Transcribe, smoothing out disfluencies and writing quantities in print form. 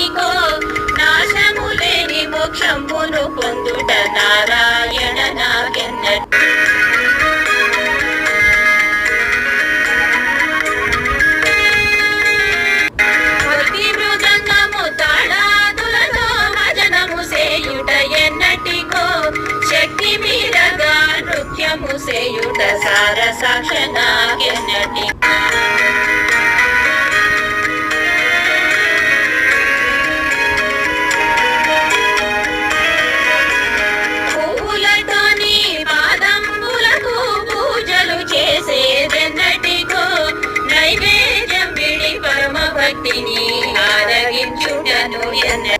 ఎన్నటికో నాశము లేని మోక్షమును పొందుట నారాయణ నాకెన్నటి. భక్తి మృదంగము తాళాదులతో భజనము సేయుట ఎన్నటికో శక్తి మీరగా నృత్యము సేయుట సార సాక్ష నాకెన్నటి. పువ్వులతోని పాదంబులకు పూజలు చేసేదెన్నటికో నైవేద్యం విడి పరమ భక్తిని ఆరగించుటను ఎన్నటి.